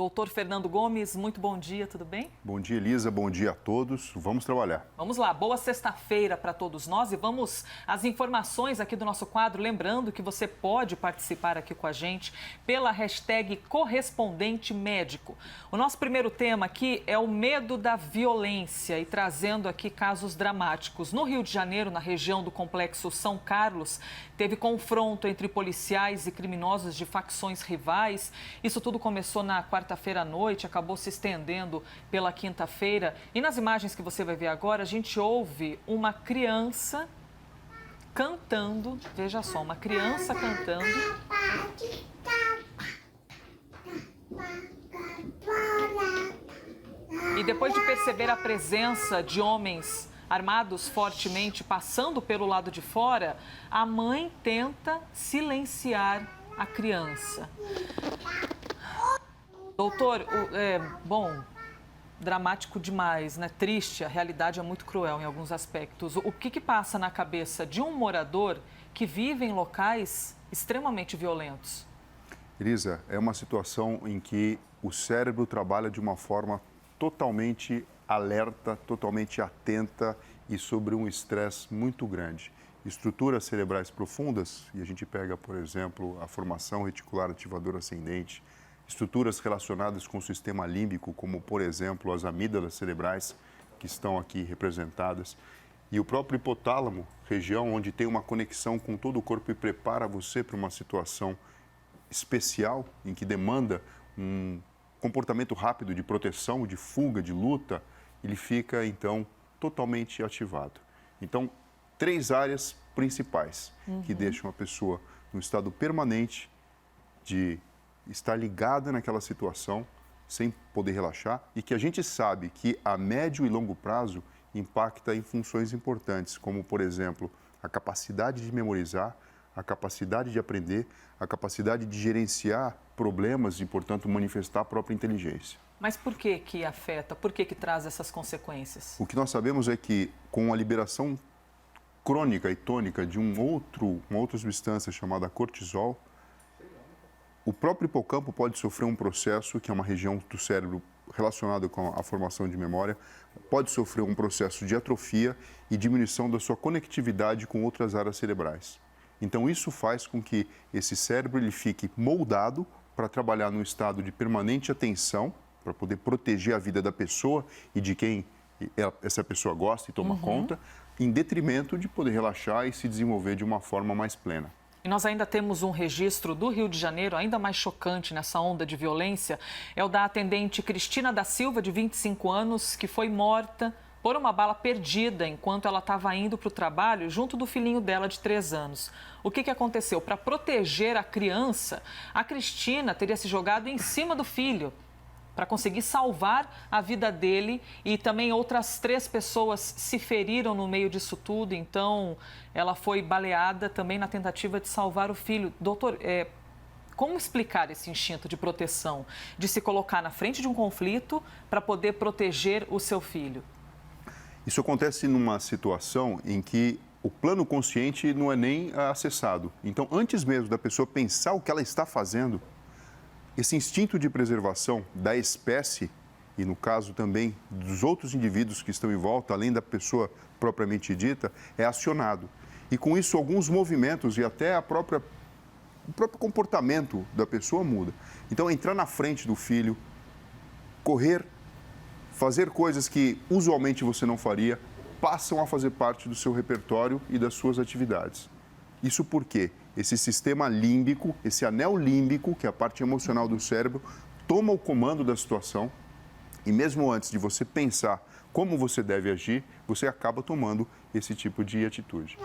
Doutor Fernando Gomes, muito bom dia, tudo bem? Bom dia, Elisa, bom dia a todos. Vamos trabalhar. Vamos lá, boa sexta-feira para todos nós e vamos às informações aqui do nosso quadro. Lembrando que você pode participar aqui com a gente pela hashtag correspondente médico. O nosso primeiro tema aqui é o medo da violência e trazendo aqui casos dramáticos. No Rio de Janeiro, na região do Complexo São Carlos, teve confronto entre policiais e criminosos de facções rivais. Isso tudo começou na quarta-feira à noite, acabou se estendendo pela quinta-feira. E nas imagens que você vai ver agora, a gente ouve uma criança cantando. Veja só, uma criança cantando. E depois de perceber a presença de homens armados fortemente passando pelo lado de fora, a mãe tenta silenciar a criança. Doutor, dramático demais, né? Triste, a realidade é muito cruel em alguns aspectos. O que passa na cabeça de um morador que vive em locais extremamente violentos? Elisa, é uma situação em que o cérebro trabalha de uma forma totalmente alerta, totalmente atenta e sobre um estresse muito grande. Estruturas cerebrais profundas, e a gente pega, por exemplo, a formação reticular ativadora ascendente, estruturas relacionadas com o sistema límbico, como, por exemplo, as amígdalas cerebrais, que estão aqui representadas, e o próprio hipotálamo, região onde tem uma conexão com todo o corpo e prepara você para uma situação especial, em que demanda um comportamento rápido de proteção, de fuga, de luta, ele fica, então, totalmente ativado. Então, 3 áreas principais que deixam a pessoa no estado permanente de estar ligada naquela situação, sem poder relaxar, e que a gente sabe que a médio e longo prazo impacta em funções importantes, como, por exemplo, a capacidade de memorizar, a capacidade de aprender, a capacidade de gerenciar problemas e, portanto, manifestar a própria inteligência. Mas por que afeta? Por que traz essas consequências? O que nós sabemos é que, com a liberação crônica e tônica de uma outra substância chamada cortisol, o próprio hipocampo pode sofrer um processo, que é uma região do cérebro relacionada com a formação de memória, pode sofrer um processo de atrofia e diminuição da sua conectividade com outras áreas cerebrais. Então, isso faz com que esse cérebro ele fique moldado para trabalhar num estado de permanente atenção, para poder proteger a vida da pessoa e de quem essa pessoa gosta e toma conta, em detrimento de poder relaxar e se desenvolver de uma forma mais plena. E nós ainda temos um registro do Rio de Janeiro, ainda mais chocante nessa onda de violência, é o da atendente Cristina da Silva, de 25 anos, que foi morta por uma bala perdida enquanto ela estava indo para o trabalho junto do filhinho dela de 3 anos. O que aconteceu? Para proteger a criança, a Cristina teria se jogado em cima do filho para conseguir salvar a vida dele, e também outras 3 pessoas se feriram no meio disso tudo, então ela foi baleada também na tentativa de salvar o filho. Doutor, como explicar esse instinto de proteção, de se colocar na frente de um conflito para poder proteger o seu filho? Isso acontece numa situação em que o plano consciente não é nem acessado. Então, antes mesmo da pessoa pensar o que ela está fazendo, esse instinto de preservação da espécie, e no caso também dos outros indivíduos que estão em volta, além da pessoa propriamente dita, é acionado. E com isso, alguns movimentos e até o próprio comportamento da pessoa muda. Então, entrar na frente do filho, correr, fazer coisas que usualmente você não faria, passam a fazer parte do seu repertório e das suas atividades. Isso porque esse sistema límbico, esse anel límbico, que é a parte emocional do cérebro, toma o comando da situação e mesmo antes de você pensar como você deve agir, você acaba tomando esse tipo de atitude.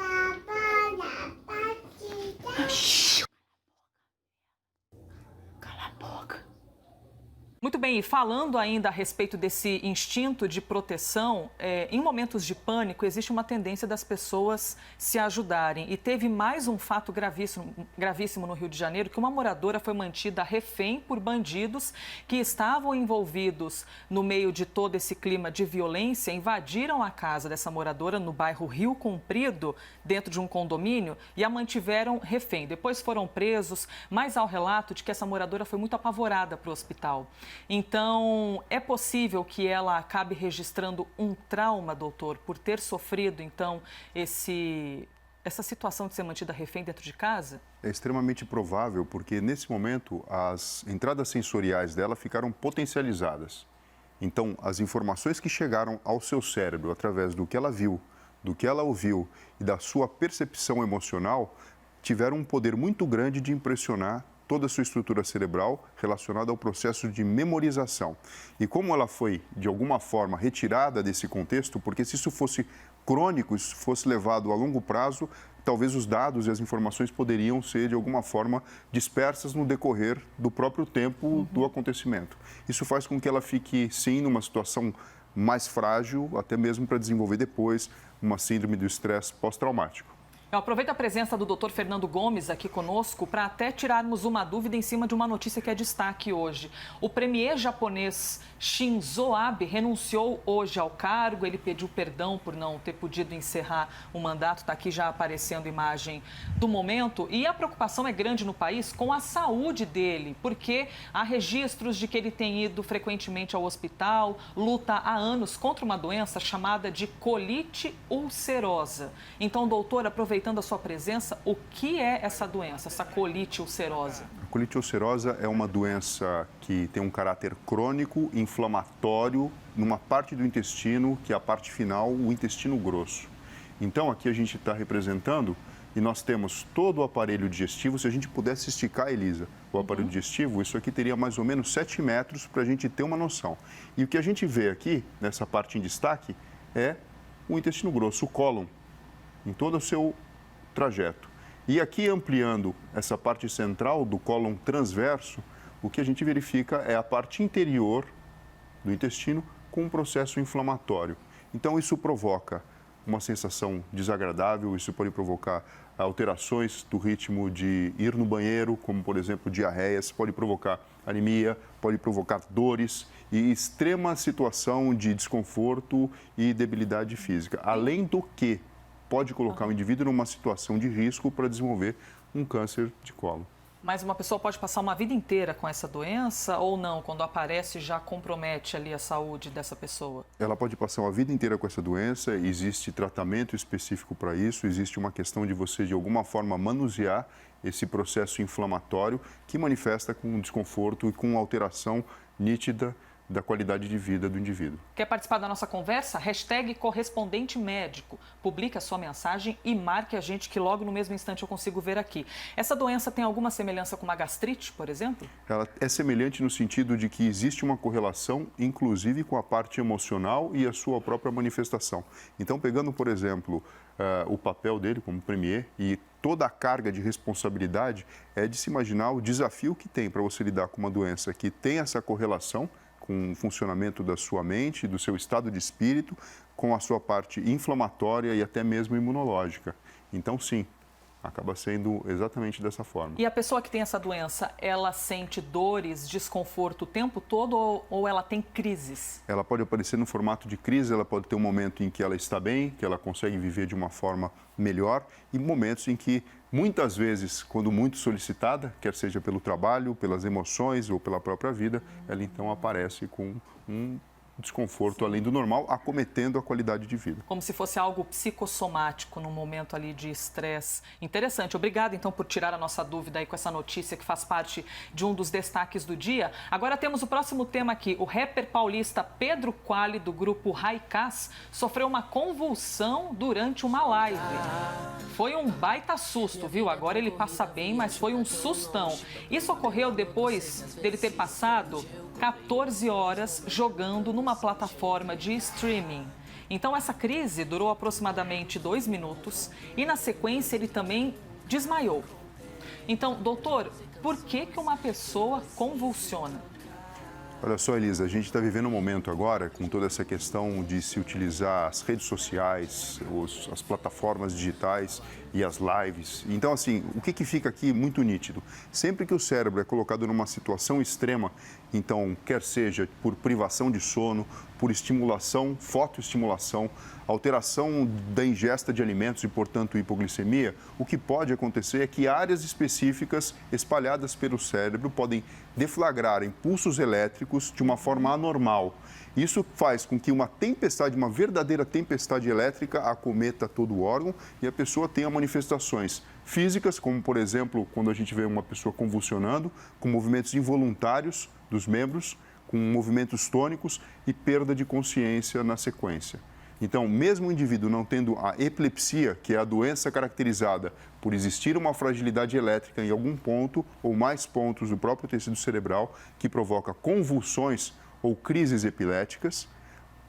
Muito bem, e falando ainda a respeito desse instinto de proteção, em momentos de pânico existe uma tendência das pessoas se ajudarem. E teve mais um fato gravíssimo no Rio de Janeiro, que uma moradora foi mantida refém por bandidos que estavam envolvidos no meio de todo esse clima de violência, invadiram a casa dessa moradora no bairro Rio Comprido, dentro de um condomínio, e a mantiveram refém. Depois foram presos, mas há o relato de que essa moradora foi muito apavorada para o hospital. Então, é possível que ela acabe registrando um trauma, doutor, por ter sofrido, então, essa situação de ser mantida refém dentro de casa? É extremamente provável, porque nesse momento as entradas sensoriais dela ficaram potencializadas. Então, as informações que chegaram ao seu cérebro através do que ela viu, do que ela ouviu e da sua percepção emocional tiveram um poder muito grande de impressionar toda a sua estrutura cerebral relacionada ao processo de memorização. E como ela foi, de alguma forma, retirada desse contexto, porque se isso fosse crônico, isso fosse levado a longo prazo, talvez os dados e as informações poderiam ser, de alguma forma, dispersas no decorrer do próprio tempo do acontecimento. Isso faz com que ela fique, sim, numa situação mais frágil, até mesmo para desenvolver depois uma síndrome do estresse pós-traumático. Eu aproveito a presença do Dr. Fernando Gomes aqui conosco para até tirarmos uma dúvida em cima de uma notícia que é destaque hoje. O premier japonês Shinzo Abe renunciou hoje ao cargo, ele pediu perdão por não ter podido encerrar o mandato, está aqui já aparecendo imagem do momento. E a preocupação é grande no país com a saúde dele, porque há registros de que ele tem ido frequentemente ao hospital, luta há anos contra uma doença chamada de colite ulcerosa. Então, doutor, aproveitando a sua presença, o que é essa doença, essa colite ulcerosa? A colite ulcerosa é uma doença que tem um caráter crônico, inflamatório, numa parte do intestino, que é a parte final, o intestino grosso. Então, aqui a gente está representando, e nós temos todo o aparelho digestivo. Se a gente pudesse esticar, Elisa, o aparelho digestivo, isso aqui teria mais ou menos 7 metros para a gente ter uma noção. E o que a gente vê aqui, nessa parte em destaque, é o intestino grosso, o cólon, em todo o seu trajeto. E aqui, ampliando essa parte central do cólon transverso, o que a gente verifica é a parte interior do intestino com um processo inflamatório. Então, isso provoca uma sensação desagradável, isso pode provocar alterações do ritmo de ir no banheiro, como, por exemplo, diarreias, pode provocar anemia, pode provocar dores e extrema situação de desconforto e debilidade física. Além do que pode colocar o indivíduo numa situação de risco para desenvolver um câncer de colo. Mas uma pessoa pode passar uma vida inteira com essa doença ou não? Quando aparece, já compromete ali a saúde dessa pessoa? Ela pode passar uma vida inteira com essa doença, existe tratamento específico para isso, existe uma questão de você, de alguma forma, manusear esse processo inflamatório que manifesta com desconforto e com alteração nítida da qualidade de vida do indivíduo. Quer participar da nossa conversa? Hashtag correspondente médico. Publique a sua mensagem e marque a gente que logo no mesmo instante eu consigo ver aqui. Essa doença tem alguma semelhança com uma gastrite, por exemplo? Ela é semelhante no sentido de que existe uma correlação, inclusive com a parte emocional e a sua própria manifestação. Então, pegando, por exemplo, o papel dele como premier e toda a carga de responsabilidade, é de se imaginar o desafio que tem para você lidar com uma doença que tem essa correlação com o funcionamento da sua mente, do seu estado de espírito, com a sua parte inflamatória e até mesmo imunológica. Então, sim, acaba sendo exatamente dessa forma. E a pessoa que tem essa doença, ela sente dores, desconforto o tempo todo ou ela tem crises? Ela pode aparecer no formato de crise, ela pode ter um momento em que ela está bem, que ela consegue viver de uma forma melhor e momentos em que, muitas vezes, quando muito solicitada, quer seja pelo trabalho, pelas emoções ou pela própria vida, ela então aparece com um desconforto além do normal, acometendo a qualidade de vida. Como se fosse algo psicossomático num momento ali de estresse. Interessante. Obrigada, então, por tirar a nossa dúvida aí com essa notícia que faz parte de um dos destaques do dia. Agora temos o próximo tema aqui. O rapper paulista Pedro Quali, do grupo Haikás, sofreu uma convulsão durante uma live. Foi um baita susto, viu? Agora ele passa bem, mas foi um sustão. Isso ocorreu depois dele ter passado 14 horas jogando numa plataforma de streaming. Então, essa crise durou aproximadamente 2 minutos e, na sequência, ele também desmaiou. Então, doutor, por que uma pessoa convulsiona? Olha só, Elisa, a gente está vivendo um momento agora com toda essa questão de se utilizar as redes sociais, as plataformas digitais e as lives. Então, assim, o que fica aqui muito nítido? Sempre que o cérebro é colocado numa situação extrema, então, quer seja por privação de sono, por estimulação, fotoestimulação, alteração da ingesta de alimentos e, portanto, hipoglicemia, o que pode acontecer é que áreas específicas espalhadas pelo cérebro podem deflagrar impulsos elétricos de uma forma anormal. Isso faz com que uma tempestade, uma verdadeira tempestade elétrica acometa todo o órgão e a pessoa tenha manifestações físicas, como, por exemplo, quando a gente vê uma pessoa convulsionando, com movimentos involuntários dos membros, com movimentos tônicos e perda de consciência na sequência. Então, mesmo o indivíduo não tendo a epilepsia, que é a doença caracterizada por existir uma fragilidade elétrica em algum ponto ou mais pontos do próprio tecido cerebral, que provoca convulsões ou crises epiléticas,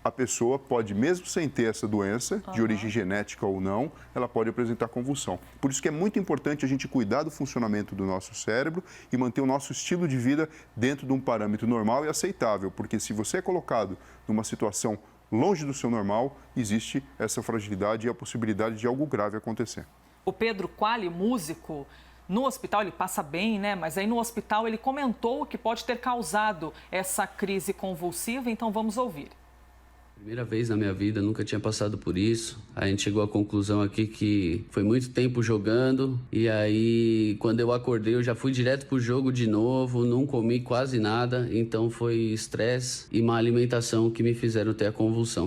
a pessoa pode, mesmo sem ter essa doença, de origem genética ou não, ela pode apresentar convulsão. Por isso que é muito importante a gente cuidar do funcionamento do nosso cérebro e manter o nosso estilo de vida dentro de um parâmetro normal e aceitável, porque se você é colocado numa situação longe do seu normal, existe essa fragilidade e a possibilidade de algo grave acontecer. O Pedro Quali, músico, no hospital ele passa bem, né? Mas aí no hospital ele comentou que pode ter causado essa crise convulsiva, então vamos ouvir. Primeira vez na minha vida, nunca tinha passado por isso. A gente chegou à conclusão aqui que foi muito tempo jogando e aí quando eu acordei eu já fui direto pro jogo de novo, não comi quase nada, então foi estresse e má alimentação que me fizeram ter a convulsão.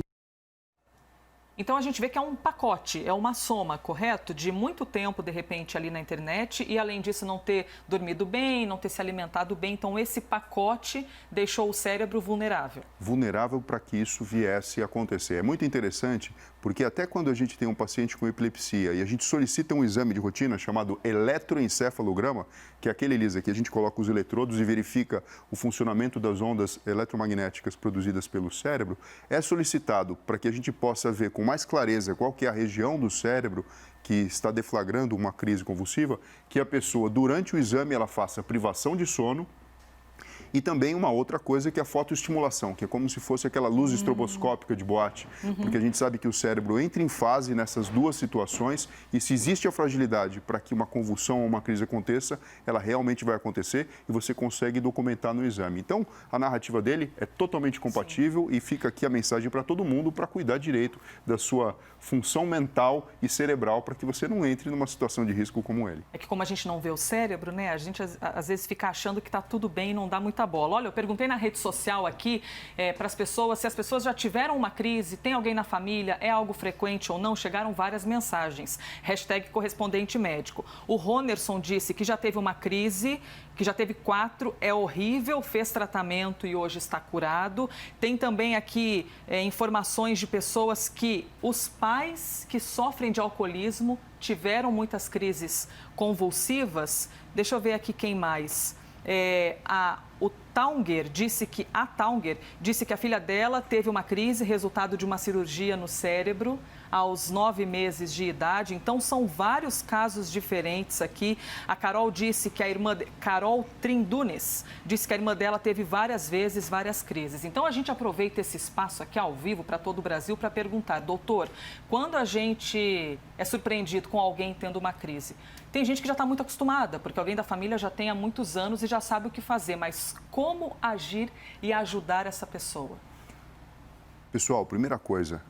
Então a gente vê que é um pacote, é uma soma, correto? De muito tempo, de repente, ali na internet e, além disso, não ter dormido bem, não ter se alimentado bem. Então, esse pacote deixou o cérebro vulnerável. Vulnerável para que isso viesse a acontecer. É muito interessante porque até quando a gente tem um paciente com epilepsia e a gente solicita um exame de rotina chamado eletroencefalograma, que é aquele, Elisa, que a gente coloca os eletrodos e verifica o funcionamento das ondas eletromagnéticas produzidas pelo cérebro, é solicitado para que a gente possa ver com mais clareza qual que é a região do cérebro que está deflagrando uma crise convulsiva, que a pessoa, durante o exame, ela faça privação de sono. E também uma outra coisa que é a fotoestimulação, que é como se fosse aquela luz estroboscópica de boate, porque a gente sabe que o cérebro entra em fase nessas duas situações e se existe a fragilidade para que uma convulsão ou uma crise aconteça, ela realmente vai acontecer e você consegue documentar no exame. Então, a narrativa dele é totalmente compatível e fica aqui a mensagem para todo mundo para cuidar direito da sua função mental e cerebral para que você não entre numa situação de risco como ele. É que como a gente não vê o cérebro, né, a gente às vezes fica achando que está tudo bem e não dá muita bola. Olha, eu perguntei na rede social aqui para as pessoas se as pessoas já tiveram uma crise, tem alguém na família, é algo frequente ou não. Chegaram várias mensagens. #correspondente médico. O Ronerson disse que já teve uma crise, que já teve 4, é horrível, fez tratamento e hoje está curado. Tem também aqui informações de pessoas que os pais que sofrem de alcoolismo tiveram muitas crises convulsivas. Deixa eu ver aqui quem mais. O Taunger disse que a filha dela teve uma crise, resultado de uma cirurgia no cérebro, aos 9 meses de idade. Então, são vários casos diferentes aqui. A Carol disse que Carol Trindunes disse que a irmã dela teve várias vezes várias crises. Então, a gente aproveita esse espaço aqui ao vivo para todo o Brasil para perguntar, doutor, quando a gente é surpreendido com alguém tendo uma crise, tem gente que já está muito acostumada, porque alguém da família já tem há muitos anos e já sabe o que fazer, mas como agir e ajudar essa pessoa? Pessoal, primeira coisa,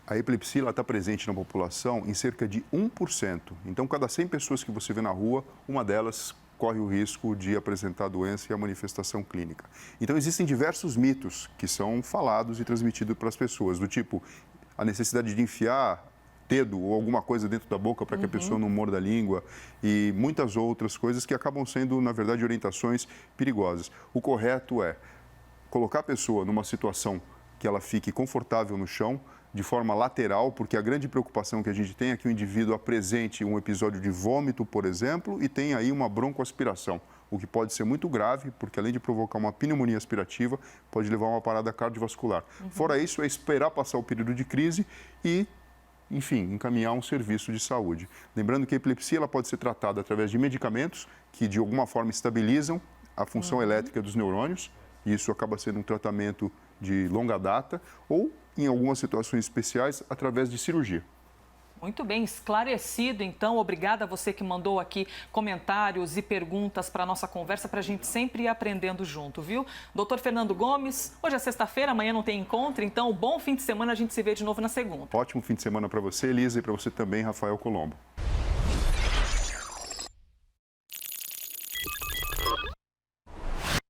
a epilepsia está presente na população em cerca de 1%. Então, cada 100 pessoas que você vê na rua, uma delas corre o risco de apresentar a doença e a manifestação clínica. Então, existem diversos mitos que são falados e transmitidos para as pessoas, do tipo a necessidade de enfiar dedo ou alguma coisa dentro da boca para que a pessoa não morda a língua e muitas outras coisas que acabam sendo, na verdade, orientações perigosas. O correto é colocar a pessoa numa situação que ela fique confortável no chão, de forma lateral, porque a grande preocupação que a gente tem é que o indivíduo apresente um episódio de vômito, por exemplo, e tenha aí uma broncoaspiração, o que pode ser muito grave, porque além de provocar uma pneumonia aspirativa, pode levar a uma parada cardiovascular. Fora isso, é esperar passar o período de crise e, enfim, encaminhar um serviço de saúde. Lembrando que a epilepsia ela pode ser tratada através de medicamentos que, de alguma forma, estabilizam a função elétrica dos neurônios, e isso acaba sendo um tratamento de longa data, ou, em algumas situações especiais, através de cirurgia. Muito bem, esclarecido, então. Obrigada a você que mandou aqui comentários e perguntas para a nossa conversa, para a gente sempre ir aprendendo junto, viu? Doutor Fernando Gomes, hoje é sexta-feira, amanhã não tem encontro, então bom fim de semana, a gente se vê de novo na segunda. Ótimo fim de semana para você, Elisa, e para você também, Rafael Colombo.